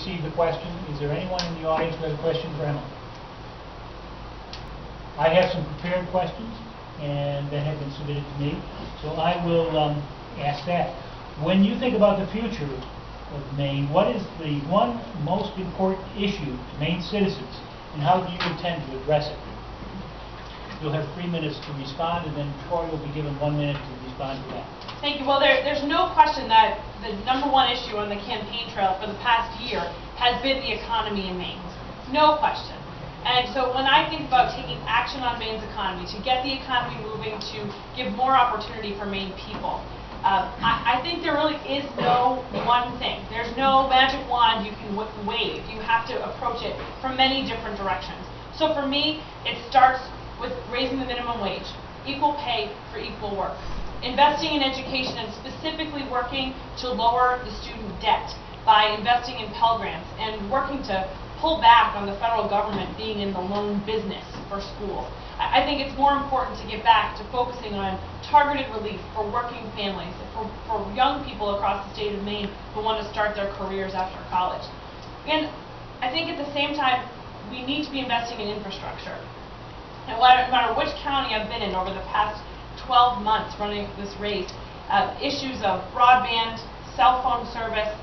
received the question. Is there anyone in the audience who has a question for Emma? I have some prepared questions and that have been submitted to me, so I will ask that. When you think about the future of Maine, what is the one most important issue to Maine citizens, and how do you intend to address it? You'll have 3 minutes to respond, and then Troy will be given 1 minute to respond to that. Thank you. Well, there's no question that the #1 issue on the campaign trail for the past year has been the economy in Maine. No question. And so when I think about taking action on Maine's economy, to get the economy moving, to give more opportunity for Maine people, I think there really is no one thing. There's no magic wand you can wave. You have to approach it from many different directions. So for me, it starts with raising the minimum wage, equal pay for equal work, investing in education, and specifically working to lower the student debt by investing in Pell Grants and working to pull back on the federal government being in the loan business for schools. I think it's more important to get back to focusing on targeted relief for working families, for young people across the state of Maine who want to start their careers after college. And I think at the same time, we need to be investing in infrastructure. And no matter which county I've been in over the past 12 months running this race, issues of broadband, cell phone service,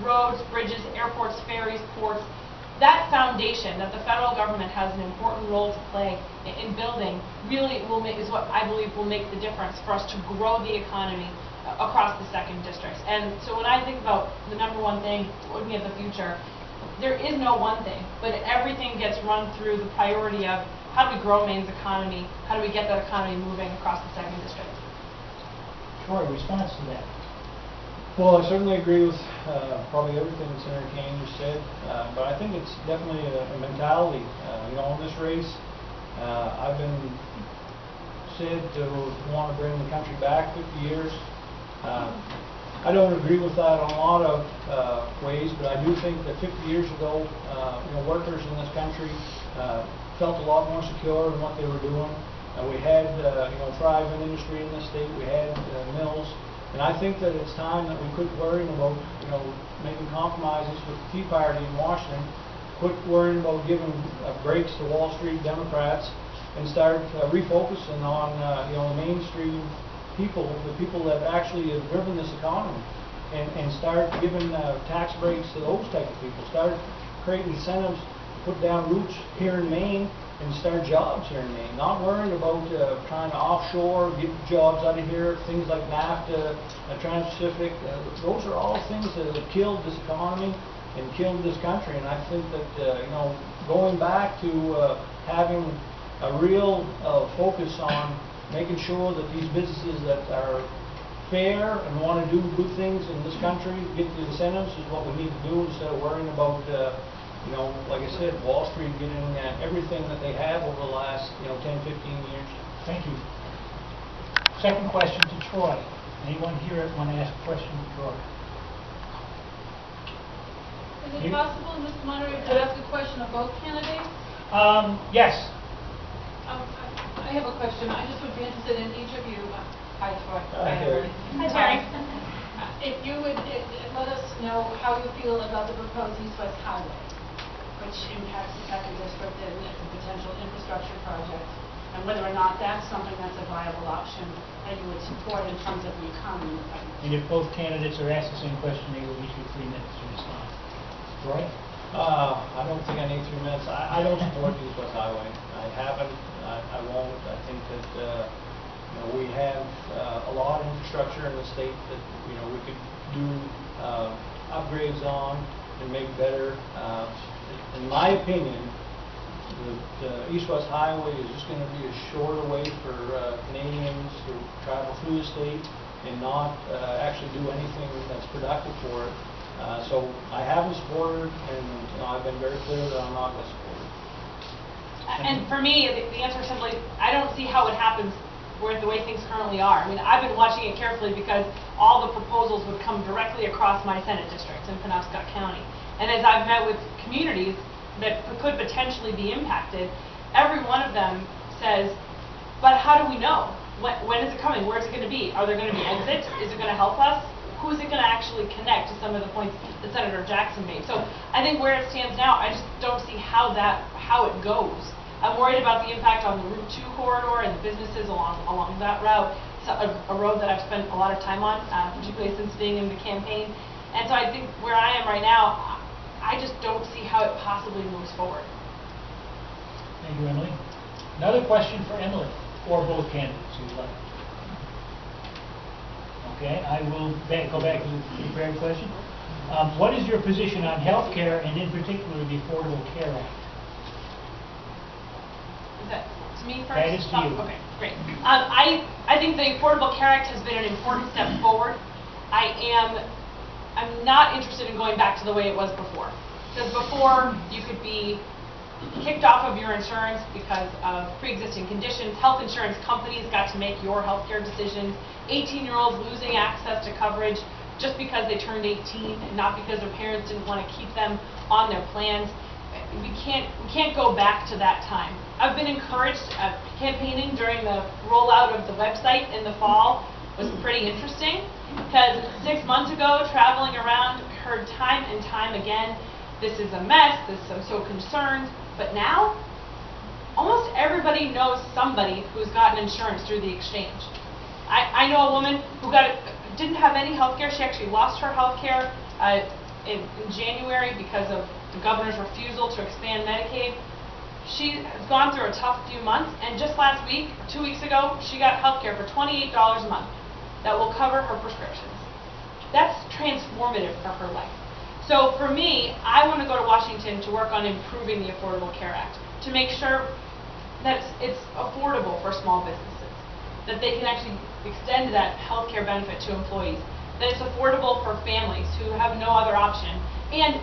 roads, bridges, airports, ferries, ports, that foundation that the federal government has an important role to play in building really is what I believe will make the difference for us to grow the economy across the 2nd districts. And so when I think about the #1 thing, looking at the future, there is no one thing, but everything gets run through the priority of how do we grow Maine's economy, how do we get that economy moving across the 2nd district. Troy, response to that? Well, I certainly agree with probably everything that Senator Kane just said, but I think it's definitely a mentality. You know, in this race, I've been said to want to bring the country back 50 years. I don't agree with that in a lot of ways, but I do think that 50 years ago, you know, workers in this country felt a lot more secure in what they were doing. We had, you know, thriving industry in this state. We had mills. And I think that it's time that we quit worrying about, you know, making compromises with the Tea Party in Washington, quit worrying about giving breaks to Wall Street Democrats, and start refocusing on, you know, the mainstream people, the people that actually have driven this economy, and start giving tax breaks to those type of people. Start creating incentives to put down roots here in Maine and start jobs here in Maine. Not worried about trying to offshore, get jobs out of here, things like NAFTA, Trans-Pacific. Those are all things that have killed this economy and killed this country. And I think that, you know, going back to having a real focus on making sure that these businesses that are fair and want to do good things in this country get the incentives is what we need to do, instead of worrying about you know, like I said, Wall Street getting everything that they have over the last, you know, 10, 15 years. Thank you. Second question to Troy. Anyone here want to ask a question to Troy? Is it possible, Mr. Moderator, to ask a question of both candidates? Yes. I have a question. I just would be interested in each of you. Hi, Troy. Hi, Terry. Hi, Terry. If you would let us know how you feel about the proposed East-West Highway, which impacts the 2nd district and it's a potential infrastructure project, and whether or not that's something that's a viable option that you would support in terms of the economy in the 2nd district. And if both candidates are asked the same question, they will each have 3 minutes to respond. Troy? I don't think I need 3 minutes. I don't support the East-West Highway. I haven't. I won't. I think that you know, we have a lot of infrastructure in the state that, you know, we could do upgrades on and make better. In my opinion, the East-West Highway is just going to be a shorter way for Canadians to travel through the state and not actually do anything that's productive for it. So I haven't supported, and you know, I've been very clear that I'm not going to support it. And for me, the answer is simply, I don't see how it happens with the way things currently are. I mean, I've been watching it carefully because all the proposals would come directly across my Senate districts in Penobscot County. And as I've met with communities that could potentially be impacted, every one of them says, but how do we know? When is it coming? Where is it going to be? Are there going to be exits? Is it going to help us? who's it going to actually connect to some of the points that Senator Jackson made? So I think where it stands now, I just don't see how it goes. I'm worried about the impact on the Route 2 corridor and the businesses along that route. It's a road that I've spent a lot of time on, particularly since being in the campaign. And so I think where I am right now, I just don't see how it possibly moves forward. Thank you, Emily. Another question for Emily, or both candidates, who'd like. Okay, I will go back to the prepared question. What is your position on health care, and in particular the Affordable Care Act? Is that to me first? That is to you. Okay, great. I think the Affordable Care Act has been an important step forward. I'm not interested in going back to the way it was before. Because before, you could be kicked off of your insurance because of pre-existing conditions. Health insurance companies got to make your healthcare decisions. 18-year-olds losing access to coverage just because they turned 18 and not because their parents didn't want to keep them on their plans. We can't go back to that time. I've been encouraged campaigning during the rollout of the website in the fall was pretty interesting because 6 months ago, traveling around, heard time and time again, this is a mess, I'm so concerned. But now, almost everybody knows somebody who's gotten insurance through the exchange. I know a woman who didn't have any health care. She actually lost her health care in January because of the governor's refusal to expand Medicaid. She has gone through a tough few months, and just last week, or 2 weeks ago, she got health care for $28 a month that will cover her prescriptions. That's transformative for her life. So for me, I want to go to Washington to work on improving the Affordable Care Act, to make sure that it's affordable for small businesses, that they can actually extend that health care benefit to employees, that it's affordable for families who have no other option, and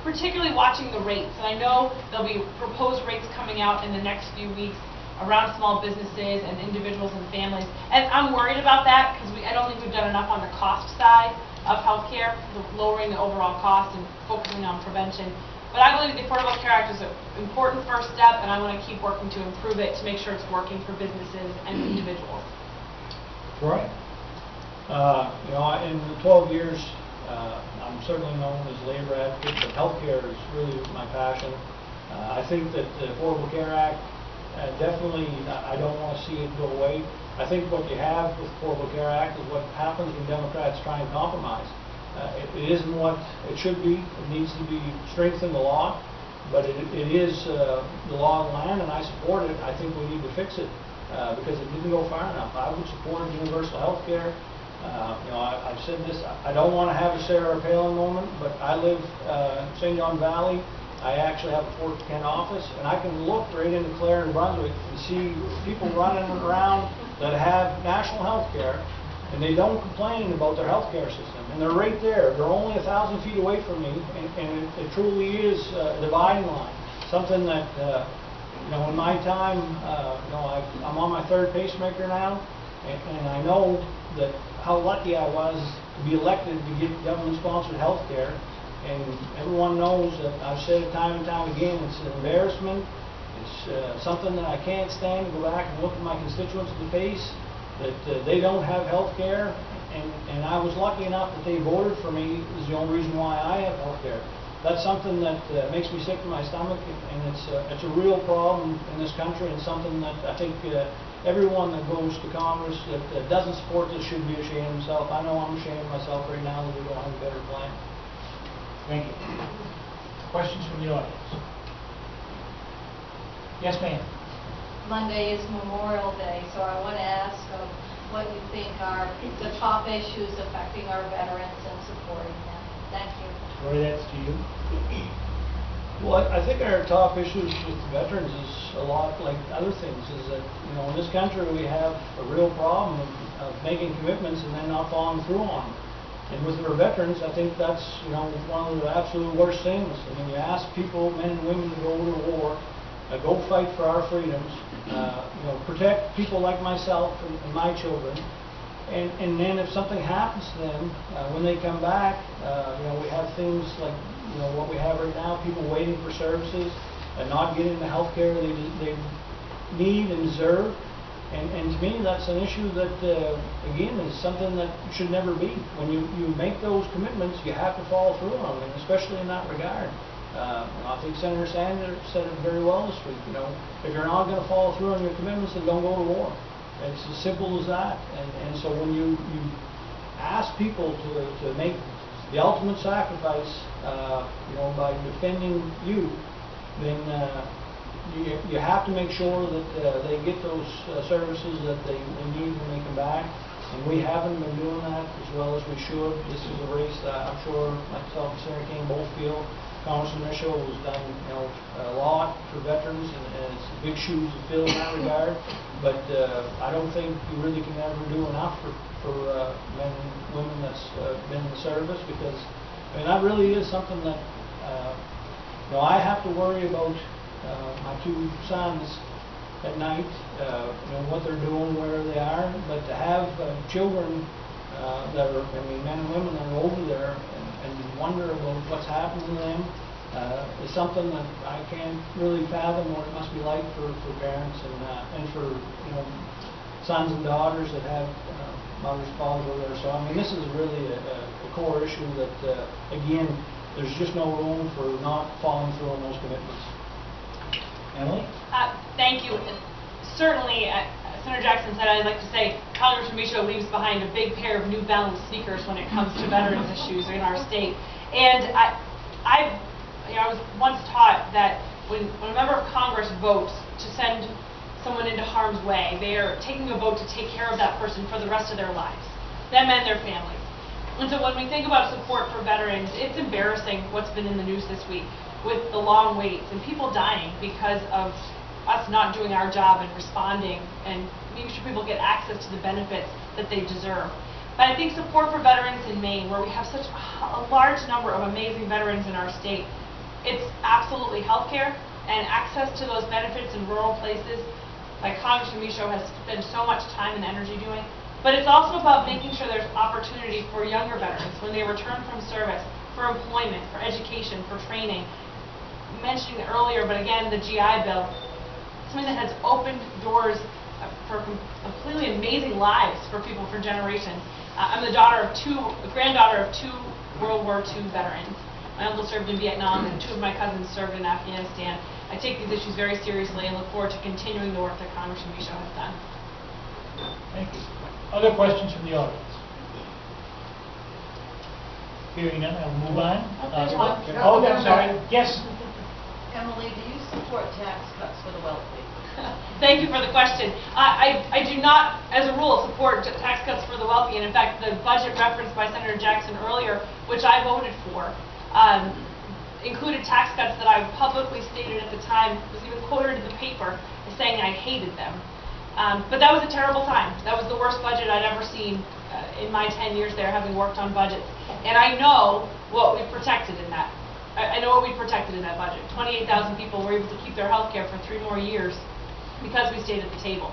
particularly watching the rates. And I know there'll be proposed rates coming out in the next few weeks around small businesses and individuals and families. And I'm worried about that because I don't think we've done enough on the cost side of healthcare, lowering the overall cost and focusing on prevention. But I believe the Affordable Care Act is an important first step, and I want to keep working to improve it to make sure it's working for businesses and individuals. Troy? In the 12 years, I'm certainly known as a labor advocate, but healthcare is really my passion. I think that the Affordable Care Act, definitely, I don't want to see it go away. I think what you have with the Affordable Care Act is what happens when Democrats try and compromise. It isn't what it should be. It needs to be strengthened, the law, but it is the law of the land, and I support it. I think we need to fix it because it didn't go far enough. I would support universal health care. I've said this, I don't want to have a Sarah Palin moment, but I live in St. John Valley. I actually have a Fort Kent office, and I can look right into Clare and Brunswick and see people running around that have national health care, and they don't complain about their health care system. And they're right there. They're only 1,000 feet away from me, and it truly is a dividing line. Something that, in my time, I'm on my 3rd pacemaker now, and I know that how lucky I was to be elected to get government-sponsored health care. And everyone knows that I've said it time and time again, it's an embarrassment. It's something that I can't stand to go back and look at my constituents in the face, that they don't have health care. And I was lucky enough that they voted for me is the only reason why I have health care. That's something that makes me sick to my stomach, and it's a real problem in this country, and something that I think everyone that goes to Congress that doesn't support this should be ashamed of himself. I know I'm ashamed of myself right now that we don't have a better plan. Thank you. Questions from the audience? Yes, ma'am. Monday is Memorial Day, so I want to ask what you think are the top issues affecting our veterans and supporting them. Thank you. Troy, that's to you. Well, I think our top issues with the veterans is a lot like other things, is that, in this country we have a real problem of making commitments and then not following through on them. And with our veterans, I think that's, one of the absolute worst things. I mean, you ask people, men and women, to go to war, go fight for our freedoms, protect people like myself and my children. And then if something happens to them, when they come back, we have things like, what we have right now, people waiting for services and not getting the health care they need and deserve. And to me, that's an issue that, again, is something that should never be. When you make those commitments, you have to follow through on them, and especially in that regard. I think Senator Sanders said it very well this week, if you're not going to follow through on your commitments, then don't go to war. It's as simple as that. And so when you ask people to make the ultimate sacrifice, by defending you, then you have to make sure that they get those services that they need when they come back. And we haven't been doing that as well as we should. This is a race that I'm sure myself and Senator King both feel Congressman Michaud has done a lot for veterans, and it's big shoes to fill in that regard. But I don't think you really can ever do enough for men and women that's been in the service, because that really is something that I have to worry about my two sons at night, what they're doing, where they are. But to have children that are, men and women that are over there and wonder about what's happening to them is something that I can't really fathom what it must be like for parents and for sons and daughters that have mothers and fathers over there. So this is really a core issue that again, there's just no room for not following through on those commitments. Emily? Thank you. Certainly, Senator Jackson said, I'd like to say Congressman Michaud leaves behind a big pair of New Balance sneakers when it comes to veterans issues in our state. And I was once taught that when a member of Congress votes to send someone into harm's way, they are taking a vote to take care of that person for the rest of their lives, them and their families. And so when we think about support for veterans, it's embarrassing what's been in the news this week with the long waits and people dying because of us not doing our job and responding and making sure people get access to the benefits that they deserve. But I think support for veterans in Maine, where we have such a large number of amazing veterans in our state, it's absolutely healthcare and access to those benefits in rural places, like Congressman Michaud has spent so much time and energy doing. But it's also about making sure there's opportunity for younger veterans when they return from service, for employment, for education, for training. Mentioning it earlier, but again, the GI Bill, something that has opened doors for completely amazing lives for people for generations. I'm the granddaughter of two World War II veterans. My uncle served in Vietnam, and two of my cousins served in Afghanistan. I take these issues very seriously and look forward to continuing the work that Congressman Michaud has done. Thank you. Other questions from the audience? Hearing none, I'll move on. There's one. I'm sorry. Yes. Emily, do you support tax cuts for the wealthy? Thank you for the question. I do not, as a rule, support tax cuts for the wealthy. And in fact, the budget referenced by Senator Jackson earlier, which I voted for, included tax cuts that I publicly stated at the time, was even quoted in the paper as saying I hated them. But that was a terrible time. That was the worst budget I'd ever seen in my 10 years there, having worked on budgets. And I know what we've protected in that. I know what we protected in that budget. 28,000 people were able to keep their health care for 3 more years because we stayed at the table.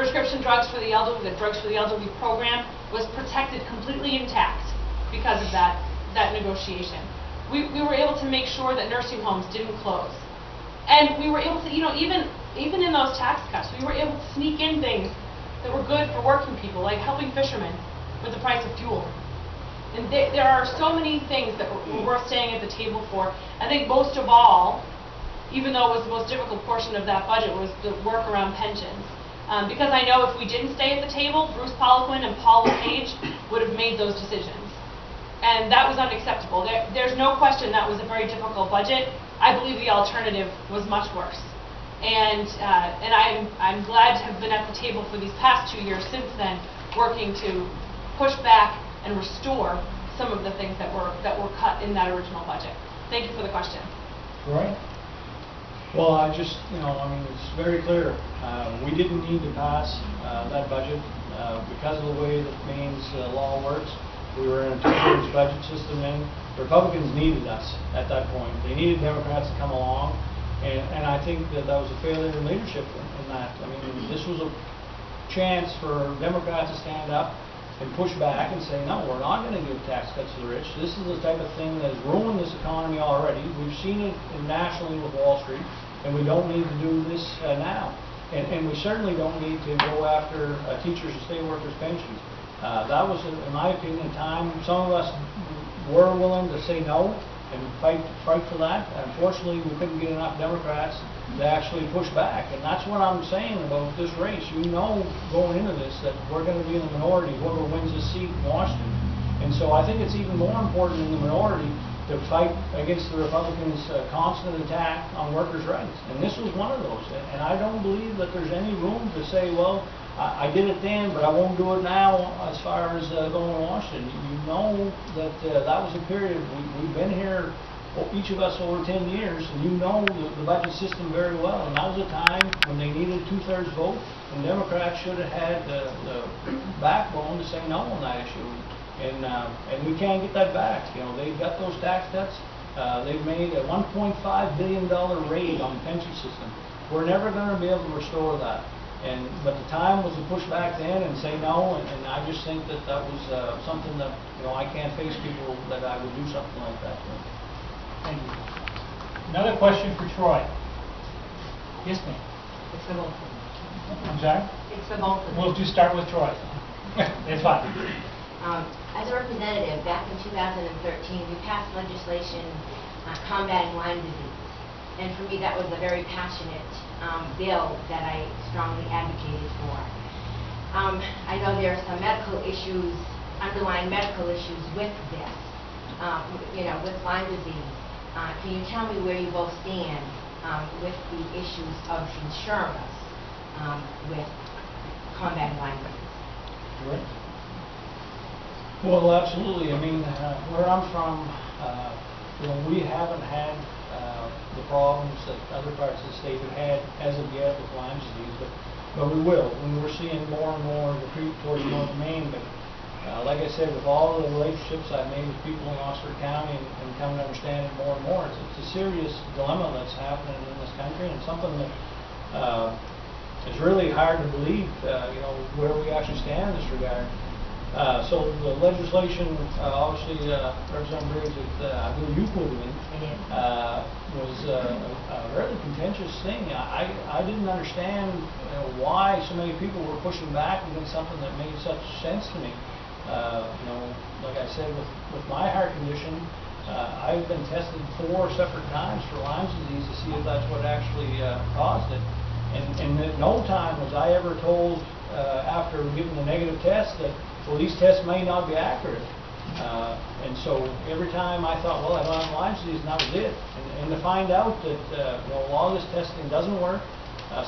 Prescription drugs for the elderly, the Drugs for the Elderly program was protected completely intact because of that negotiation. We were able to make sure that nursing homes didn't close. And we were able to, even in those tax cuts, we were able to sneak in things that were good for working people, like helping fishermen with the price of fuel. And there are so many things that were worth staying at the table for. I think most of all, even though it was the most difficult portion of that budget, was the work around pensions. Because I know if we didn't stay at the table, Bruce Poliquin and Paul LePage would have made those decisions. And that was unacceptable. There's no question that was a very difficult budget. I believe the alternative was much worse. And I'm glad to have been at the table for these past 2 years since then, working to push back and restore some of the things that were cut in that original budget. Thank you for the question. Roy? Well, it's very clear. We didn't need to pass that budget because of the way that Maine's law works. We were in a two-stage budget system, and Republicans needed us at that point. They needed Democrats to come along, and I think that was a failure in leadership in that. This was a chance for Democrats to stand up and push back and say, no, we're not going to give tax cuts to the rich. This is the type of thing that has ruined this economy already. We've seen it nationally with Wall Street, and we don't need to do this now. And we certainly don't need to go after teachers and state workers' pensions. That was, in my opinion, a time some of us were willing to say no and fight for that. Unfortunately, we couldn't get enough Democrats to actually push back. And that's what I'm saying about this race. You know, going into this, that we're going to be in the minority, whoever wins this seat in Washington. And so I think it's even more important in the minority to fight against the Republicans' constant attack on workers' rights. And this was one of those. And I don't believe that there's any room to say, well, I did it then, but I won't do it now as far as going to Washington. You know that that was a period, we've been here, each of us over 10 years, and you know the budget system very well. And that was a time when they needed a 2/3 vote, and Democrats should have had the backbone to say no on that issue. And we can't get that back. You know, they've got those tax cuts. They've made a $1.5 billion raid on the pension system. We're never going to be able to restore that. But the time was to push back then and say no, and I just think that that was something that, you know, I can't face people that I would do something like that to. Thank you. Another question for Troy. Yes, ma'am. It's the both of them. I'm sorry? It's the both of them. We'll just start with Troy. That's fine. As a representative, back in 2013, we passed legislation combating Lyme disease. And for me, that was a very passionate bill that I strongly advocated for. I know there are some medical issues, underlying medical issues with this, you know, with Lyme disease. Can you tell me where you both stand with the issues of insurance with combating Lyme disease? Sure. Well, absolutely. I mean, where I'm from, you know, we haven't had the problems that other parts of the state have had as of yet with Lyme disease, but we will. And we're seeing more and more retreat towards North Maine. But like I said, with all the relationships I've made with people in Oxford County and come to understand it more and more, it's a serious dilemma that's happening in this country, and something that is really hard to believe, you know, where we actually stand in this regard. So the legislation, obviously, Representative Briggs, that I believe you put in, was a very contentious thing. I didn't understand why so many people were pushing back against something that made such sense to me. You know, like I said, with my heart condition, I've been tested 4 separate times for Lyme disease to see if that's what actually caused it. And at no time was I ever told, after giving a negative test, that, well, these tests may not be accurate. And so every time I thought, well, I don't have Lyme disease, and that was it. And to find out that you know, a lot of this testing doesn't work,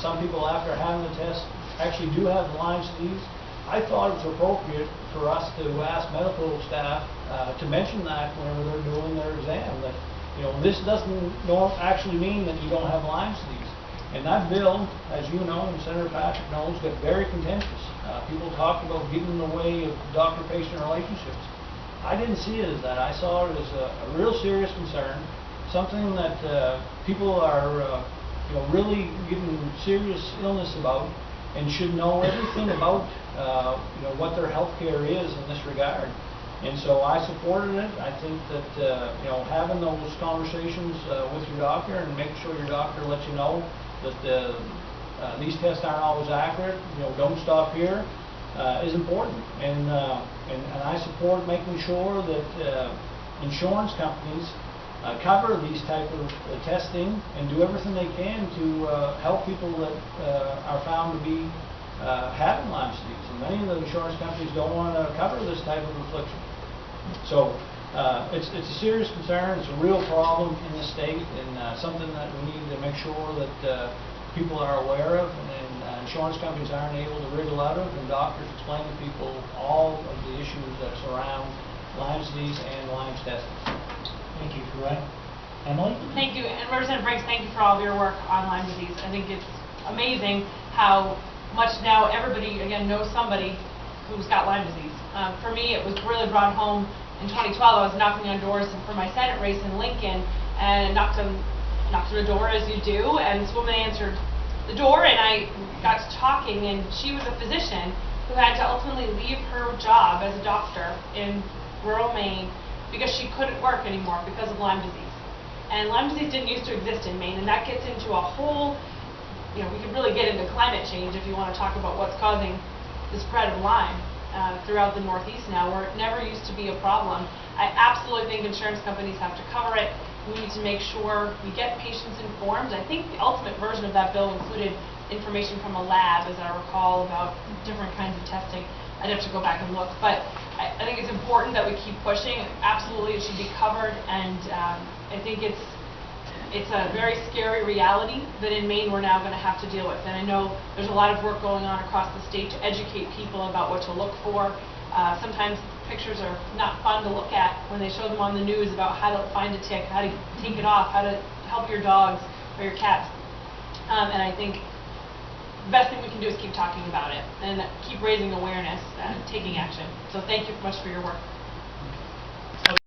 some people after having the test actually do have Lyme disease, I thought it was appropriate for us to ask medical staff to mention that whenever they're doing their exam, that, you know, this don't actually mean that you don't have Lyme disease. And that bill, as you know, and Senator Patrick knows, got very contentious. People talked about getting in the way of doctor-patient relationships. I didn't see it as that. I saw it as a real serious concern, something that people are you know, really getting serious illness about, and should know everything about you know, what their health care is in this regard. And so I supported it. I think that you know, having those conversations with your doctor and making sure your doctor lets you know that these tests aren't always accurate, you know, don't stop here, is important. And I support making sure that insurance companies cover these type of testing and do everything they can to help people that are found to be having Lyme disease. And many of the insurance companies don't want to cover this type of affliction. So it's a serious concern. It's a real problem in the state, and something that we need to make sure that people are aware of, and insurance companies aren't able to wriggle out of, and doctors explain to people all of the issues that surround Lyme disease and Lyme testing. Thank you, Troy. Emily? Thank you, and Representative Briggs, thank you for all of your work on Lyme disease. I think it's amazing how much now everybody, again, knows somebody who's got Lyme disease. For me, it was really brought home in 2012. I was knocking on doors for my Senate race in Lincoln, and knocked on the door as you do, and this woman answered the door, and I got to talking, and she was a physician who had to ultimately leave her job as a doctor in rural Maine because she couldn't work anymore because of Lyme disease. And Lyme disease didn't used to exist in Maine, and that gets into a whole we could really get into climate change if you want to talk about what's causing the spread of Lyme throughout the Northeast now, where it never used to be a problem. I absolutely think insurance companies have to cover it. We need to make sure we get patients informed. I think the ultimate version of that bill included information from a lab, as I recall, about different kinds of testing. I'd have to go back and look, but I think it's important that we keep pushing. Absolutely, it should be covered, and I think it's a very scary reality that in Maine we're now going to have to deal with. And I know there's a lot of work going on across the state to educate people about what to look for. Sometimes pictures are not fun to look at when they show them on the news about how to find a tick, how to take it off, how to help your dogs or your cats. And I think the best thing we can do is keep talking about it and keep raising awareness and taking action. So thank you so much for your work.